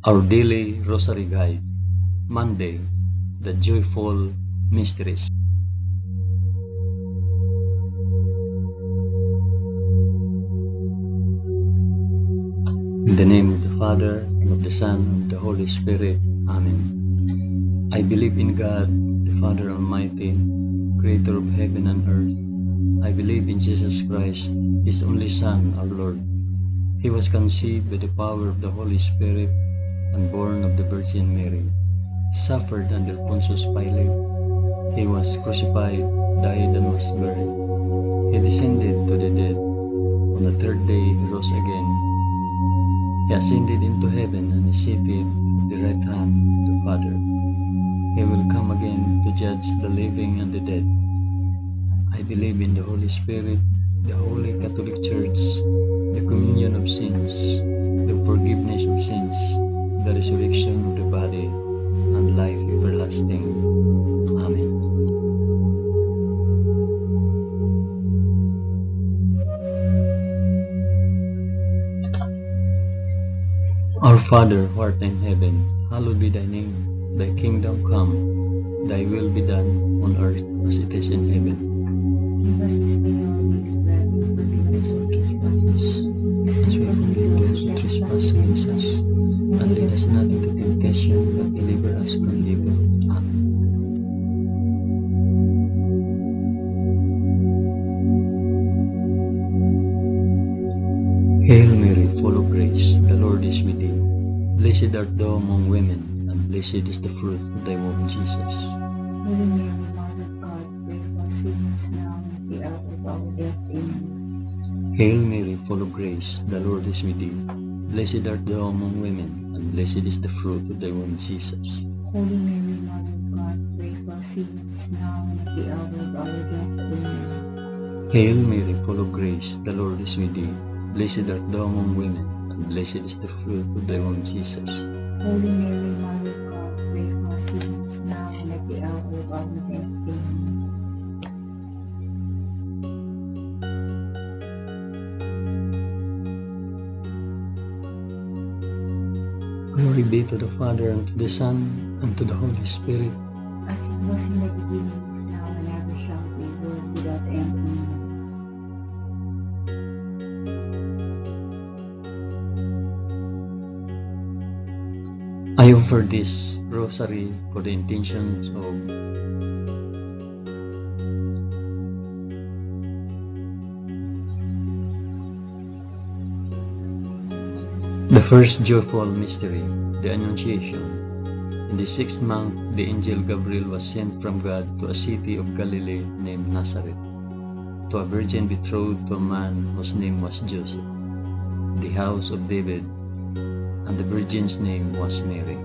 Our daily Rosary Guide, Monday, the Joyful Mysteries. In the name of the Father, and of the Son, and of the Holy Spirit. Amen. I believe in God, the Father Almighty, Creator of heaven and earth. I believe in Jesus Christ, His only Son, our Lord. He was conceived by the power of the Holy Spirit and born of the Virgin Mary. Suffered under Pontius Pilate. He was crucified, died, and was buried. He descended to the dead. On the third day He rose again. He ascended into heaven and is seated at the right hand of the Father. He will come again to judge the living and the dead. I believe in the Holy Spirit, the Holy Catholic Church, the communion of sins, the forgiveness of sins, the resurrection of the body, and life everlasting. Amen. Our Father, who art in heaven, hallowed be thy name. Thy kingdom come, thy will be done on earth as it is in heaven. Give us this day our daily bread, and forgive us our trespasses, as we forgive those who trespass against us. And lead us not into temptation, but deliver us from evil. Amen. Hail Mary, full of grace, the Lord is with thee. Blessed art thou among women, and blessed is the fruit of thy womb, Jesus. Holy Mary, Mother of God, pray for us sinners now and at the hour of our death. Amen. Hail Mary, full of grace, the Lord is with thee. Blessed art thou among women, and blessed is the fruit of thy womb, Jesus. Holy Mary, Mother of God, pray for us sinners now and at the hour of our death. Amen. Hail Mary, full of grace, the Lord is with thee. Blessed art thou among women, and blessed is the fruit of thy womb, Jesus. Holy Mary, Mother of God, pray for us sinners now and at the hour of our death. Amen. Glory be to the Father, and to the Son, and to the Holy Spirit. As it was in the beginning, is now, and ever shall be, world without end. Amen. I offer this rosary for the intentions of the first joyful mystery, the Annunciation. In the 6th month, the angel Gabriel was sent from God to a city of Galilee named Nazareth, to a virgin betrothed to a man whose name was Joseph, the house of David, and the virgin's name was Mary.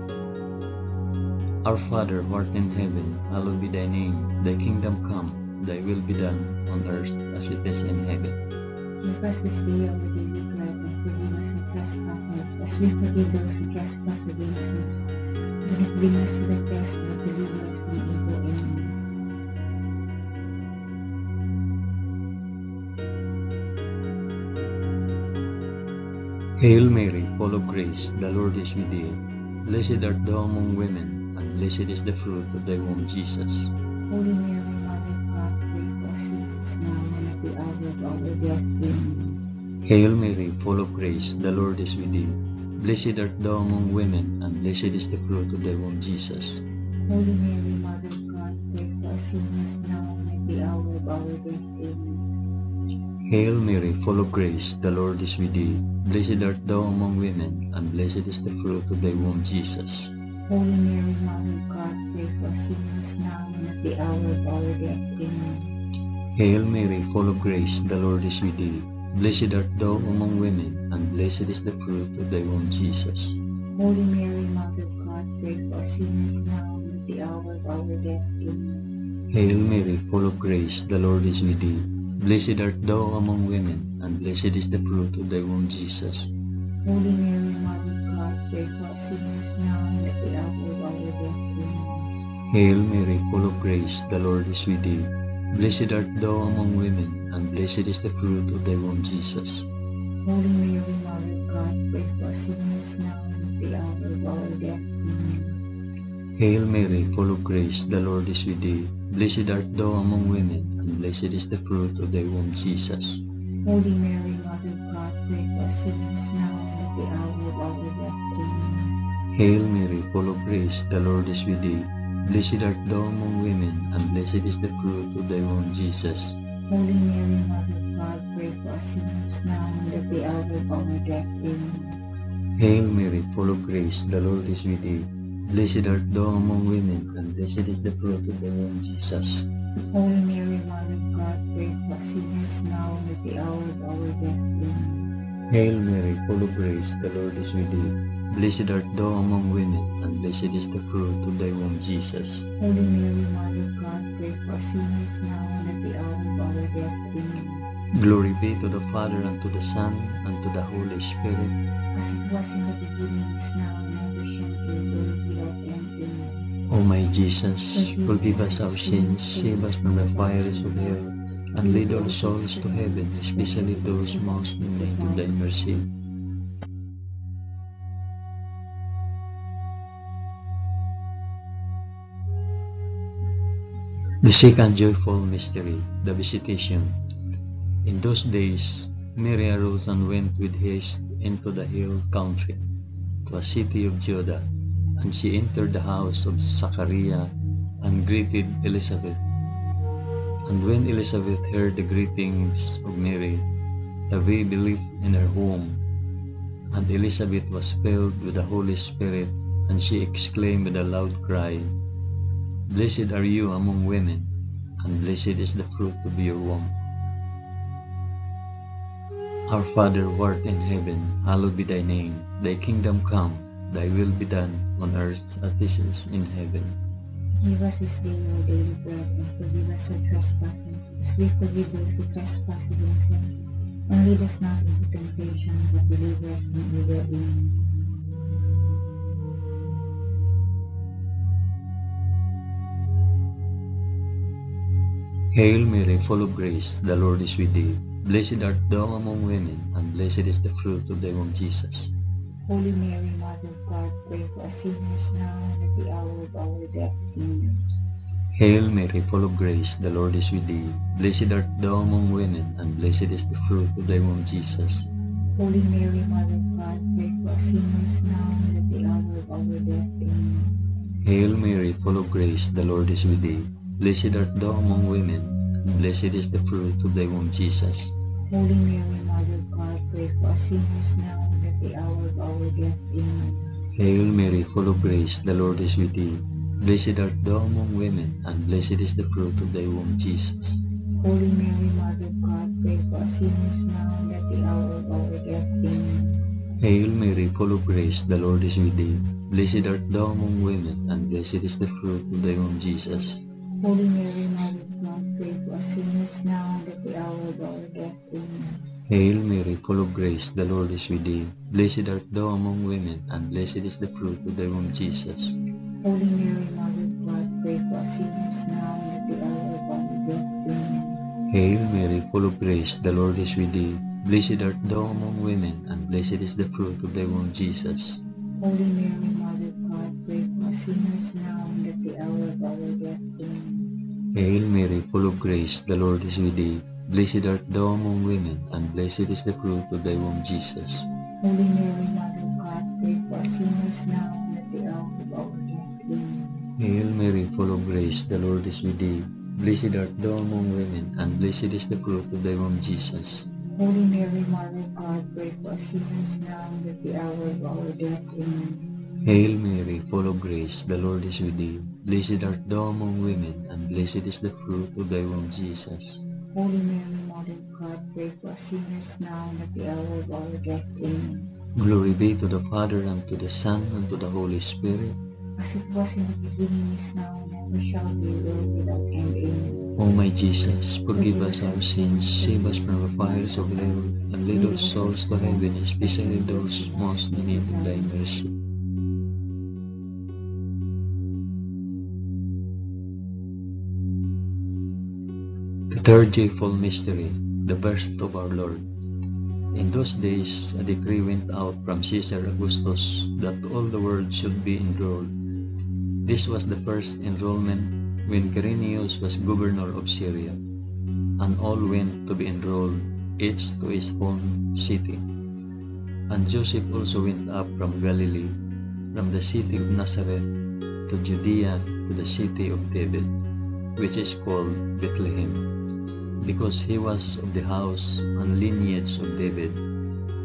Our Father, who art in heaven, hallowed be thy name. Thy kingdom come, thy will be done on earth as it is in heaven. Give us this day our daily bread, and forgive us our trespasses, as we forgive those who trespass against us. Do not bring us to the test, but deliver us from evil. Amen. Hail Mary, full of grace, the Lord is with thee. Blessed art thou among women, and blessed is the fruit of thy womb, Jesus. Holy Mary, Mother of God, pray for us sinners now and at the hour of our death. Amen. Hail Mary, full of grace, the Lord is with thee. Blessed art thou among women, and blessed is the fruit of thy womb, Jesus. Holy Mary, Mother of God, pray for us sinners now and at the hour of our death. Amen. Hail Mary, full of grace, the Lord is with thee. Blessed art thou among women, and blessed is the fruit of thy womb, Jesus. Holy Mary, Mother of God, pray for us sinners now and at the hour of our death. Amen. Hail Mary, full of grace, the Lord is with thee. Blessed art thou among women, and blessed is the fruit of thy womb, Jesus. Holy Mary, Mother of God, pray for us sinners now and at the hour of our death. Amen. Hail Mary, full of grace, the Lord is with thee. Blessed art thou among women, and blessed is the fruit of thy womb, Jesus. Holy Mary, Mother of God, pray for us sinners now and at the hour of our death. Amen. Hail Mary, full of grace, the Lord is with thee. Blessed art thou among women, and blessed is the fruit of thy womb, Jesus. Holy Mary, Mother of God, pray for us sinners now and at the hour of our Hail Mary, full of grace, the Lord is with thee. Blessed art thou among women, and blessed is the fruit of thy womb, Jesus. Holy Mary, Mother of God, pray for us sinners now and at the hour of our death. Amen. Hail Mary, full of grace, the Lord is with thee. Blessed art thou among women, and blessed is the fruit of thy womb, Jesus. Holy Mary, Mother of God, pray for us sinners now and at the hour of our death. Amen. Hail Mary, full of grace, the Lord is with thee. Blessed art thou among women, and blessed is the fruit of thy womb, Jesus. Holy Mary, Mother of God, pray for us sinners now and at the hour of our death. Amen. Hail Mary, full of grace, the Lord is with thee. Blessed art thou among women, and blessed is the fruit of thy womb, Jesus. Holy Mary, Mother of God, pray for us sinners now and at the hour of our death. Amen. Glory be to the Father, and to the Son, and to the Holy Spirit. As it was in the beginning, is now, and ever shall be, world without end. Amen. O my Jesus, forgive us our sins, save us from the fires of hell, and lead all souls to heaven, especially those most in need of thy mercy. The second joyful mystery, the Visitation. In those days, Mary arose and went with haste into the hill country, to a city of Judah, and she entered the house of Zachariah and greeted Elizabeth. And when Elizabeth heard the greetings of Mary, the baby leaped in her womb, and Elizabeth was filled with the Holy Spirit, and she exclaimed with a loud cry, Blessed are you among women, and blessed is the fruit of your womb. Our Father who art in heaven, hallowed be thy name. Thy kingdom come, thy will be done, on earth as it is in heaven. Give us this day our daily bread, and forgive us our trespasses, as we forgive those who trespass against us. And lead us not into temptation, but deliver us from evil. Amen. Hail Mary, full of grace, the Lord is with thee. Blessed art thou among women, and blessed is the fruit of thy womb, Jesus. Holy Mary, Mother of God, pray for us sinners now and at the hour of our death. Amen. Hail Mary, full of grace, the Lord is with thee. Blessed art thou among women, and blessed is the fruit of thy womb, Jesus. Holy Mary, Mother of God, pray for us sinners now and at the hour of our death. Amen. Hail Mary, full of grace, the Lord is with thee. Blessed art thou among women, and blessed is the fruit of thy womb, Jesus. Holy Mary, Mother of God, pray for us sinners now and at the hour of our death. Amen. Hail Mary, full of grace, the Lord is with thee. Blessed art thou among women, and blessed is the fruit of thy womb, Jesus. Holy Mary, Mother of God, pray for us sinners now and at the hour of our death. Amen. Hail Mary, full of grace, the Lord is with thee. Blessed art thou among women, and blessed is the fruit of thy womb, Jesus. Holy Mary, Mother of God, pray for us sinners now and at the hour of our death. Amen. Hail Mary, full of grace, the Lord is with thee. Blessed art thou among women, and blessed is the fruit of thy womb, Jesus. Holy Mary, Mother of God, pray for us sinners now and at the hour of our death. Amen. Hail Mary, full of grace, the Lord is with thee. Blessed art thou among women, and blessed is the fruit of thy womb, Jesus. Holy Mary, Mother of God, pray for us sinners now and at the hour of our death. Amen. Hail Mary, full of grace, the Lord is with thee. Blessed art thou among women, and blessed is the fruit of thy womb, Jesus. Holy Mary, Mother of God, pray for us sinners now and at the hour of our death. Amen. Hail Mary, full of grace, the Lord is with thee. Blessed art thou among women, and blessed is the fruit of thy womb, Jesus. Holy Mary, Mother of God, pray for us sinners now and at the hour of our death. Amen. Hail Mary, full of grace, the Lord is with thee. Blessed art thou among women, and blessed is the fruit of thy womb, Jesus. Holy Mary, Mother of God, pray for us sinners now and at the hour of our death. Amen. Glory be to the Father, and to the Son, and to the Holy Spirit. As it was in the beginning, is now, and ever shall be, world without end. Amen. O my Jesus, forgive us our sins, save us from the fires of hell, and lead all souls to heaven, especially those most in need of thy mercy. The third joyful mystery, the birth of our Lord. In those days, a decree went out from Caesar Augustus that all the world should be enrolled. This was the first enrollment when Quirinius was governor of Syria, and all went to be enrolled, each to his own city. And Joseph also went up from Galilee, from the city of Nazareth to Judea, to the city of David, which is called Bethlehem, because he was of the house and lineage of David,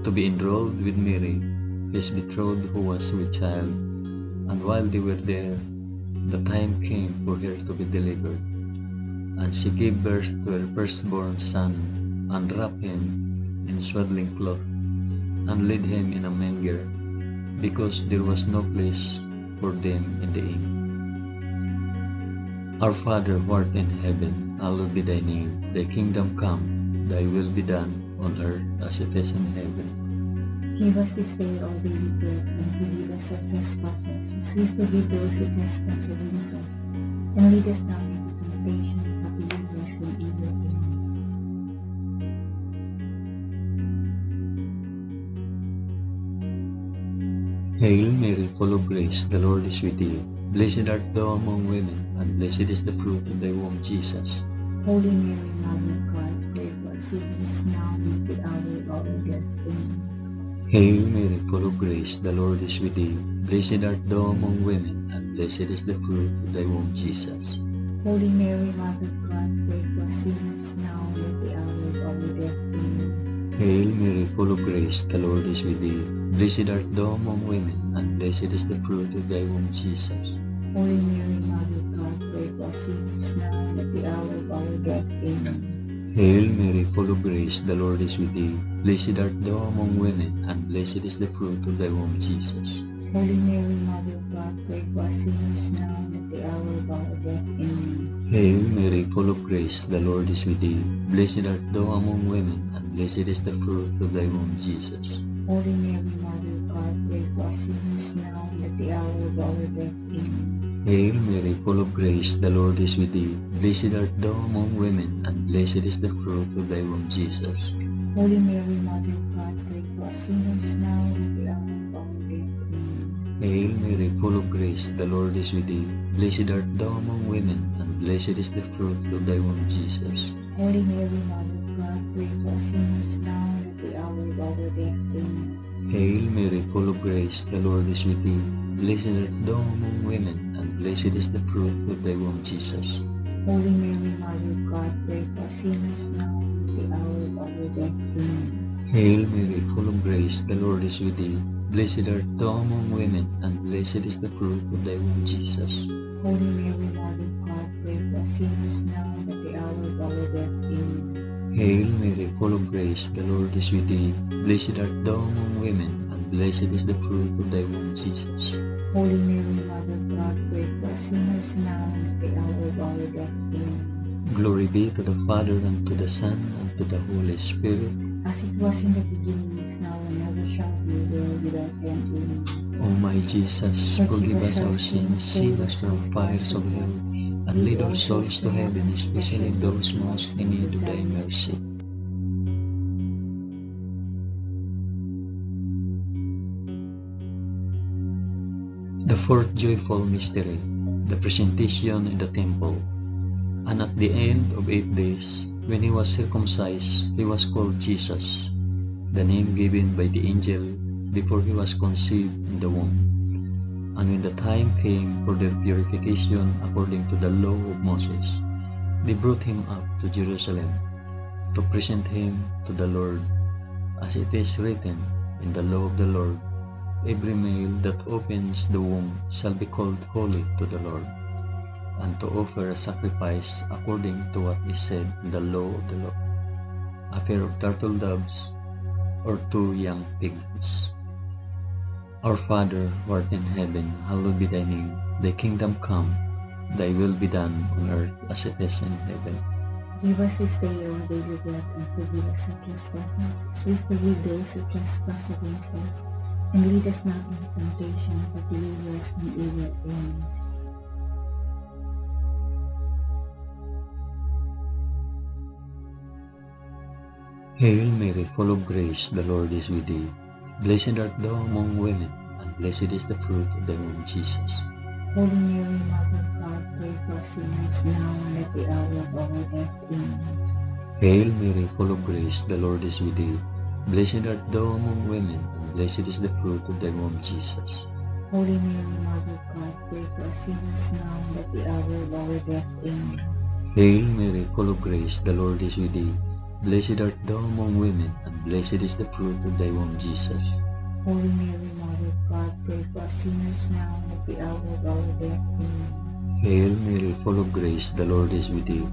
to be enrolled with Mary, his betrothed, who was with child. And while they were there, the time came for her to be delivered. And she gave birth to her firstborn son, and wrapped him in swaddling cloth, and laid him in a manger, because there was no place for them in the inn. Our Father who art in heaven, hallowed be thy name. Thy kingdom come, thy will be done, on earth as it is in heaven. Give us this day our daily bread, and forgive us our trespasses, as we forgive those who trespass against us. And lead us not into temptation, but deliver us from evil. Amen. Hail Mary, full of grace, the Lord is with thee. Blessed art thou among women, and blessed is the fruit of thy womb, Jesus. Holy Mary, Mother of God, pray for us sinners now and at the hour of our death. Amen. Hail Mary, full of grace, the Lord is with thee. Blessed art thou among women, and blessed is the fruit of thy womb, Jesus. Holy Mary, Mother of God, pray for us sinners now and at the hour of our death. Amen. Hail Mary, full of grace, the Lord is with thee. Blessed art thou among women, and blessed is the fruit of thy womb, Jesus. Holy Mary, Mother of God, pray for us sinners now and at the hour of our death. Amen. Hail Mary, full of grace, the Lord is with thee. Blessed art thou among women, and blessed is the fruit of thy womb, Jesus. Holy Mary, Mother of God, pray for us sinners now and at the hour of our death. Amen. Hail Mary, full of grace, the Lord is with thee. Blessed art thou among women, and blessed is the fruit of thy womb, Jesus. Holy Mary, Mother of God, pray for us sinners now and at the hour of our death. Amen. Hail Mary, full of grace, the Lord is with thee. Blessed art thou among women, and blessed is the fruit of thy womb, Jesus. Holy Mary, Mother of God, pray for us sinners now and at the hour of our death. Amen. Hail Mary, full of grace, the Lord is with thee. Blessed art thou among women, and blessed is the fruit of thy womb, Jesus. Holy Mary, Mother of God, pray for us sinners now and at the hour of our death. Amen. Hail Mary, full of grace, the Lord is with thee. Blessed art thou among women, and blessed is the fruit of thy womb, Jesus. Holy Mary, Mother of God, pray for us sinners now and at the hour of our death. Amen. Hail Mary, full of grace, the Lord is with thee. Blessed art thou among women, and blessed is the fruit of thy womb, Jesus. Holy Mary, Mother of God, pray for us sinners now and at the hour of our death. Amen. Hail Mary, full of grace, the Lord is with thee. Blessed art thou among women, and blessed is the fruit of thy womb, Jesus. Holy Mary, Mother of God, pray for us sinners now and at the hour of our death. Amen. Glory be to the Father, and to the Son, and to the Holy Spirit. As it was in the beginning, is now, and ever shall be, world without end. Amen. O my Jesus, forgive us our sins, save us from fires of hell, and lead all souls to heaven, especially those most in need of thy mercy. The fourth joyful mystery, the presentation in the temple. And at the end of 8 days, when he was circumcised, he was called Jesus, the name given by the angel before he was conceived in the womb. And when the time came for their purification according to the law of Moses, they brought him up to Jerusalem to present him to the Lord, as it is written in the law of the Lord, every male that opens the womb shall be called holy to the Lord, and to offer a sacrifice according to what is said in the law of the Lord, a pair of turtle doves or 2 young pigs. Our Father, who art in heaven, hallowed be thy name. Thy kingdom come, thy will be done on earth as it is in heaven. Give us this day our daily bread, and forgive us our trespasses, as we forgive those who trespass against us. And lead us not into temptation, but deliver us from evil. Amen. Hail Mary, full of grace, the Lord is with thee. Blessed art thou among women, and blessed is the fruit of thy womb, Jesus. Holy Mary, Mother of God, pray for us sinners now and at the hour of our death. Amen. Hail Mary, full of grace, the Lord is with thee. Blessed art thou among women, and blessed is the fruit of thy womb, Jesus. Holy Mary, Mother of God, pray for us sinners now and at the hour of our death. Amen. Hail Mary, full of grace, the Lord is with thee. Blessed art thou among women, and blessed is the fruit of thy womb, Jesus. Holy Mary, Mother of God, pray for us sinners now and at the hour of our death. Amen. Hail Mary, full of grace, the Lord is with thee.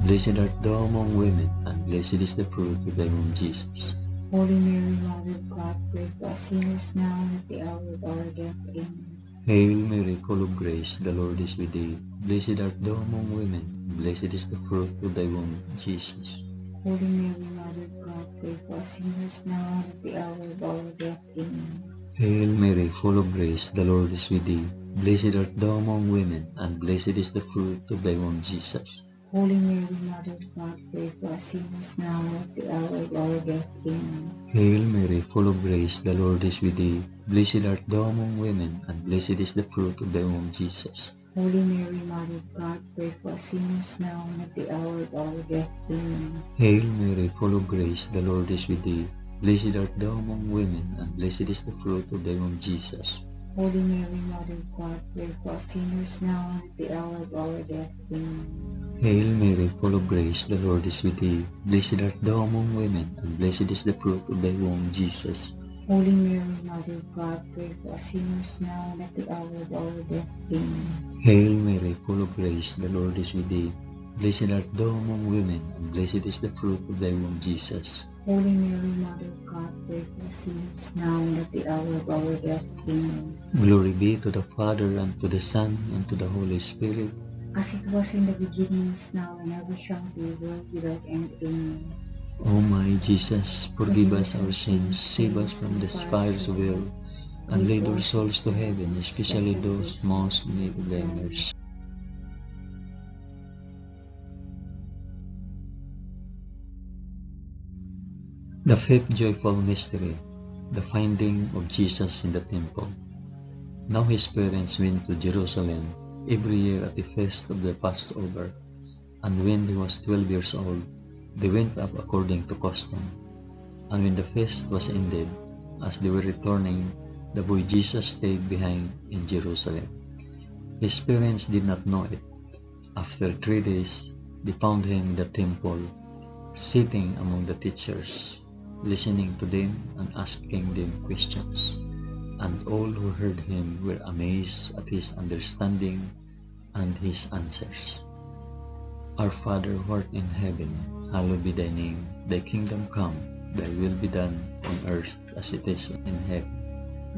Blessed art thou among women, and blessed is the fruit of thy womb, Jesus. Holy Mary, Mother of God, pray for us sinners now and at the hour of our death. Amen. Hail Mary, full of grace, the Lord is with thee. Blessed art thou among women, and blessed is the fruit of thy womb, Jesus. Holy Mary, Mother of God, pray for us sinners now and at the hour of our death. Amen. Hail Mary, full of grace, the Lord is with thee. Blessed art thou among women, and blessed is the fruit of thy womb, Jesus. Holy Mary, Mother of God, pray for us sinners now and at the hour of our death. Amen. Hail Mary, full of grace, the Lord is with thee. Blessed art thou among women, and blessed is the fruit of thy womb, Jesus. Holy Mary, Mother of God, pray for us sinners now and at the hour of our death. Amen. Hail Mary, full of grace, the Lord is with thee. Blessed art thou among women, and blessed is the fruit of thy womb, Jesus. Holy Mary, Mother of God, pray for us sinners now and at the hour of our death. Amen. Hail Mary, full of grace, the Lord is with thee. Blessed art thou among women, and blessed is the fruit of thy womb, Jesus. Holy Mary, Mother of God, pray for us sinners now and at the hour of our death. Amen. Hail Mary, full of grace, the Lord is with thee. Blessed art thou among women, and blessed is the fruit of thy womb, Jesus. Holy Mary, Mother of God, pray for us sinners now and at the hour of our death. Amen. Glory be to the Father, and to the Son, and to the Holy Spirit. As it was in the beginning, is now, and ever shall be, world without end. Amen. O my Jesus, forgive us our sins, save us from the fires of hell, and lead our souls to heaven, especially those most in need of thy mercy. The fifth joyful mystery, the finding of Jesus in the temple. Now his parents went to Jerusalem every year at the feast of the Passover, and when he was 12 years old, they went up according to custom. And when the feast was ended, as they were returning, the boy Jesus stayed behind in Jerusalem. His parents did not know it. After 3 days, they found him in the temple, sitting among the teachers, listening to them and asking them questions. And all who heard him were amazed at his understanding and his answers. Our Father who art in heaven, hallowed be thy name. Thy kingdom come, thy will be done on earth as it is in heaven.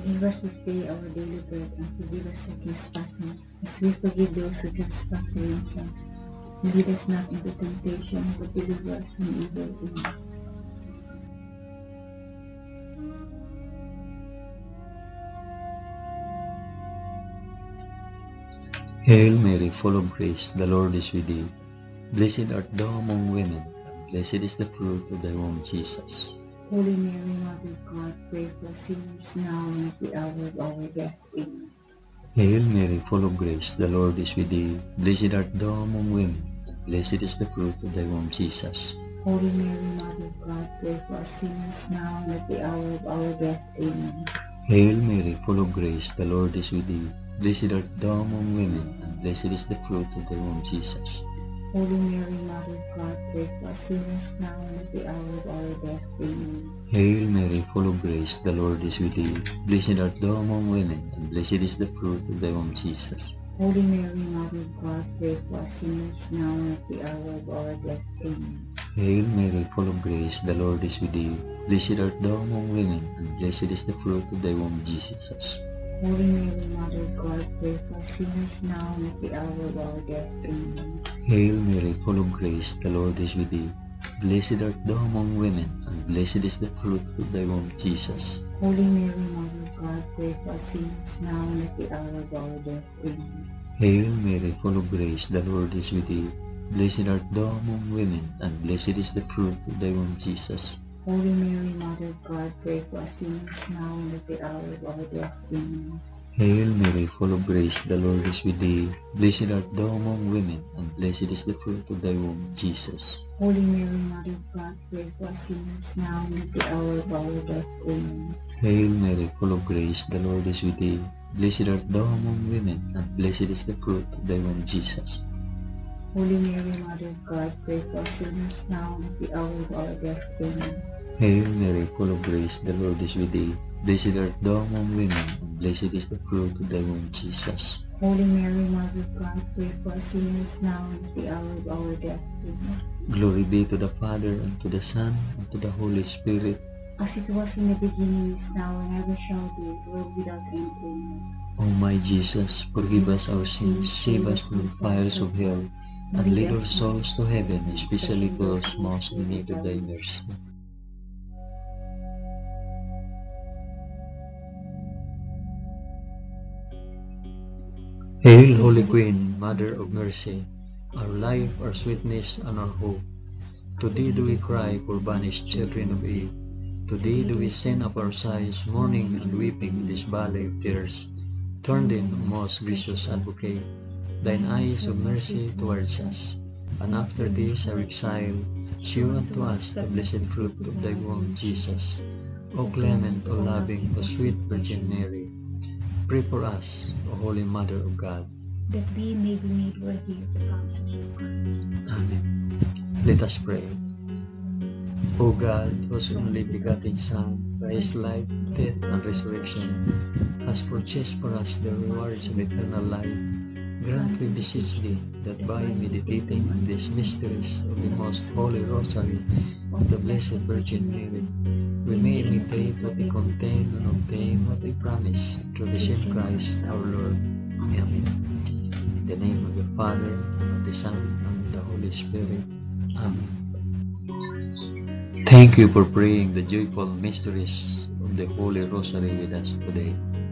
Give us this day our daily bread, and forgive us our trespasses, as we forgive those who trespass against us. And lead us not into temptation, but deliver us from evil. Amen. Hail Mary, full of grace, the Lord is with thee. Blessed art thou among women, and blessed is the fruit of thy womb, Jesus. Holy Mary, Mother of God, pray for us sinners now and at the hour of our death. Amen. Hail Mary, full of grace, the Lord is with thee. Blessed art thou among women, and blessed is the fruit of thy womb, Jesus. Holy Mary, Mother of God, pray for us sinners now and at the hour of our death. Amen. Hail Mary, full of grace, the Lord is with thee. Blessed art thou among women, and blessed is the fruit of thy womb, Jesus. Holy Mary, Mother of God, pray for us sinners now and at the hour of our death. Amen. Hail Mary, full of grace, the Lord is with thee. Blessed art thou among women, and blessed is the fruit of thy womb, Jesus. Holy Mary, Mother of God, pray for us sinners now and at the hour of our death. Amen. Hail Mary, full of grace, the Lord is with thee. Blessed art thou among women, and blessed is the fruit of thy womb, Jesus. Holy Mary, Mother of God, pray for us sinners now and at the hour of our death. Amen. Hail Mary, full of grace, the Lord is with thee. Blessed art thou among women, and blessed is the fruit of thy womb, Jesus. Holy Mary, Mother of God, pray for us sinners now and at the hour of our death. Amen. Hail Mary, full of grace, the Lord is with thee. Blessed art thou among women, and blessed is the fruit of thy womb, Jesus. Holy Mary, Mother of God, pray for us sinners now and at the hour of our death. Amen. Hail Mary, full of grace, the Lord is with thee. Blessed art thou among women, and blessed is the fruit of thy womb, Jesus. Holy Mary, Mother of God, pray for us sinners now and at the hour of our death. Amen. Hail Mary, full of grace, the Lord is with thee. Blessed art thou among women, and blessed is the fruit of thy womb, Jesus. Holy Mary, Mother of God, pray for us sinners now and at the hour of our death. Amen. Hail Mary, full of grace, the Lord is with thee. Blessed art thou among women, and blessed is the fruit of thy womb, Jesus. Holy Mary, Mother of God, pray for us sinners now and at the hour of our death. Amen. Glory be to the Father, and to the Son, and to the Holy Spirit. As it was in the beginning, is now, and ever shall be, world without end. Amen. O my Jesus, forgive us our sins, save us from the fires of hell, and lead our souls to heaven, especially those most in need of thy mercy. Hail, Holy Queen, Mother of Mercy, our life, our sweetness, and our hope. To thee do we cry, poor banished children of Eve. To thee do we send up our sighs, mourning and weeping in this valley of tears. Turn then, O most gracious Advocate, thine eyes of mercy towards us, and after this our exile, shew unto us the blessed fruit of thy womb, Jesus. O clement, O loving, O sweet Virgin Mary, pray for us, O Holy Mother of God, that we may be made worthy of the promises of Christ. Amen. Let us pray. O God, whose only begotten Son, by his life, death, and resurrection, has purchased for us the rewards of eternal life, grant, we beseech thee, that by meditating on these mysteries of the most holy Rosary of the Blessed Virgin Mary, we may imitate what they contain and obtain what they promise, through the same Christ our Lord. Amen. In the name of the Father, and of the Son, and of the Holy Spirit. Amen. Thank you for praying the joyful mysteries of the Holy Rosary with us today.